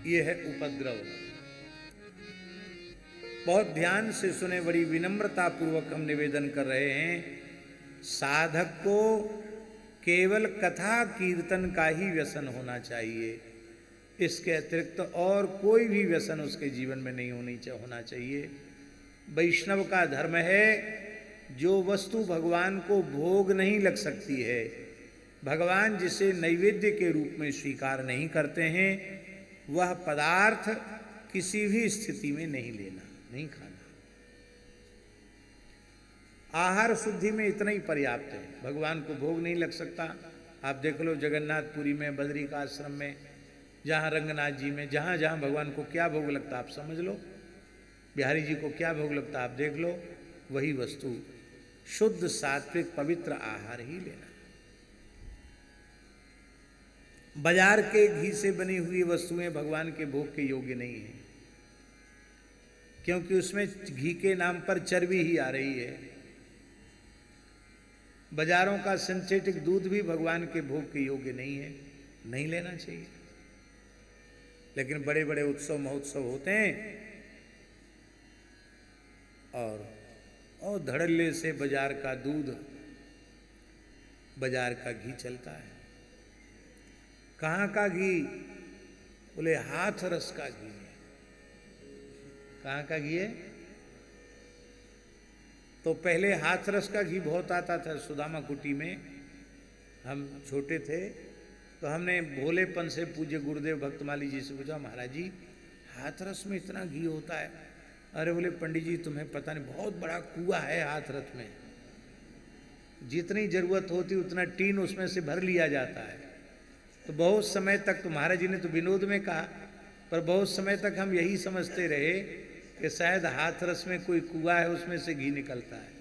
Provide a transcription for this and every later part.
ये है उपद्रव। बहुत ध्यान से सुने, बड़ी विनम्रता पूर्वक हम निवेदन कर रहे हैं। साधक को केवल कथा कीर्तन का ही व्यसन होना चाहिए, इसके अतिरिक्त और कोई भी व्यसन उसके जीवन में नहीं होना चाहिए। वैष्णव का धर्म है, जो वस्तु भगवान को भोग नहीं लग सकती है, भगवान जिसे नैवेद्य के रूप में स्वीकार नहीं करते हैं, वह पदार्थ किसी भी स्थिति में नहीं लेना, नहीं खाना। आहार शुद्धि में इतना ही पर्याप्त है। भगवान को भोग नहीं लग सकता। आप देख लो जगन्नाथपुरी में, बद्री का आश्रम में, जहाँ रंगनाथ जी में, जहाँ जहाँ भगवान को क्या भोग लगता आप समझ लो, बिहारी जी को क्या भोग लगता आप देख लो, वही वस्तु शुद्ध सात्विक पवित्र आहार ही लेना। बाजार के घी से बनी हुई वस्तुएं भगवान के भोग के योग्य नहीं है, क्योंकि उसमें घी के नाम पर चर्बी ही आ रही है। बाजारों का सिंथेटिक दूध भी भगवान के भोग के योग्य नहीं है, नहीं लेना चाहिए। लेकिन बड़े बड़े उत्सव महोत्सव होते हैं और धड़ल्ले से बाजार का दूध, बाजार का घी चलता है। कहाँ का घी? बोले हाथरस का घी है। कहाँ का घी है? तो पहले हाथरस का घी बहुत आता था। सुदामा कुटी में हम छोटे थे तो हमने भोलेपन से पूज्य गुरुदेव भक्तमाली जी से पूछा, महाराज जी हाथरस में इतना घी होता है? अरे बोले पंडित जी तुम्हें पता नहीं, बहुत बड़ा कुआं है हाथरस में, जितनी जरूरत होती उतना टीन उसमें से भर लिया जाता है। तो बहुत समय तक, तो महाराज जी ने तो विनोद में कहा, पर बहुत समय तक हम यही समझते रहे कि शायद हाथरस में कोई कुआं है, उसमें से घी निकलता है।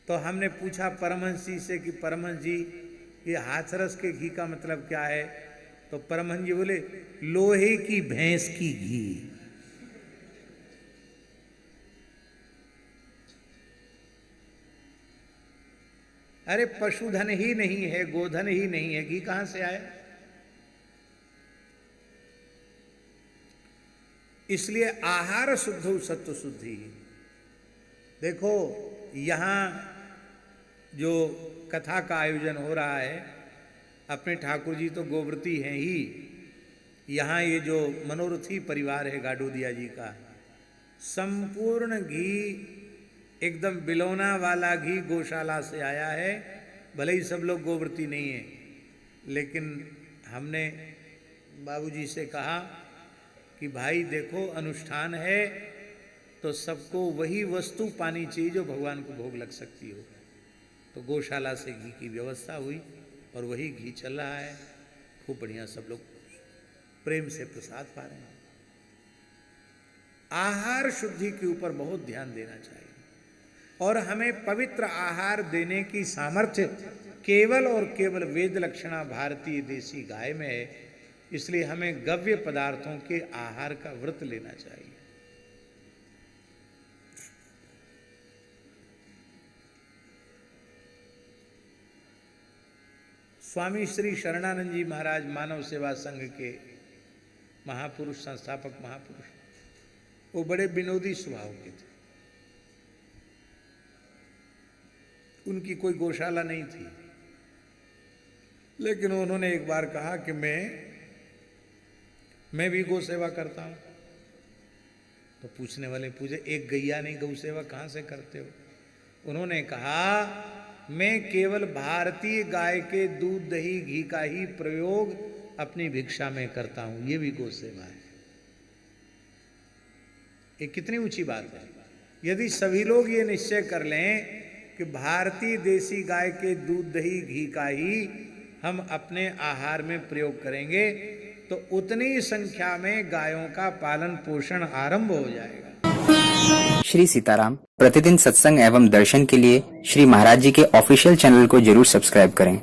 तो हमने पूछा परमहंस जी से कि परमहंस जी ये हाथरस के घी का मतलब क्या है? तो परमहंस जी बोले लोहे की भैंस की घी। अरे पशुधन ही नहीं है, गोधन ही नहीं है, घी कहां से आए? इसलिए आहार शुद्ध सत्व शुद्धि। देखो यहां जो कथा का आयोजन हो रहा है, अपने ठाकुर जी तो गोव्रती हैं ही। यहाँ ये जो मनोरथी परिवार है गाडोदिया जी का, संपूर्ण घी एकदम बिलौना वाला घी गौशाला से आया है। भले ही सब लोग गोव्रती नहीं है, लेकिन हमने बाबूजी से कहा कि भाई देखो अनुष्ठान है तो सबको वही वस्तु पानी चाहिए जो भगवान को भोग लग सकती हो। तो गौशाला से घी की व्यवस्था हुई और वही घी चल रहा है। खूब बढ़िया, सब लोग प्रेम से प्रसाद पा रहे हैं। आहार शुद्धि के ऊपर बहुत ध्यान देना चाहिए और हमें पवित्र आहार देने की सामर्थ्य केवल और केवल वेद लक्षणा भारतीय देसी गाय में है। इसलिए हमें गव्य पदार्थों के आहार का व्रत लेना चाहिए। स्वामी श्री शरणानंद जी महाराज मानव सेवा संघ के महापुरुष, संस्थापक महापुरुष, वो बड़े विनोदी स्वभाव के थे। उनकी कोई गौशाला नहीं थी, लेकिन उन्होंने एक बार कहा कि मैं भी गौ सेवा करता हूं। तो पूछने वाले पूछे, एक गैया नहीं गौ सेवा कहां से करते हो? उन्होंने कहा मैं केवल भारतीय गाय के दूध दही घी का ही प्रयोग अपनी भिक्षा में करता हूं, ये भी गौ सेवा है। ये कितनी ऊंची बात है। यदि सभी लोग ये निश्चय कर लें कि भारतीय देसी गाय के दूध दही घी का ही हम अपने आहार में प्रयोग करेंगे, तो उतनी संख्या में गायों का पालन पोषण आरंभ हो जाएगा। श्री सीताराम प्रतिदिन सत्संग एवं दर्शन के लिए श्री महाराज जी के ऑफिशियल चैनल को जरूर सब्सक्राइब करें।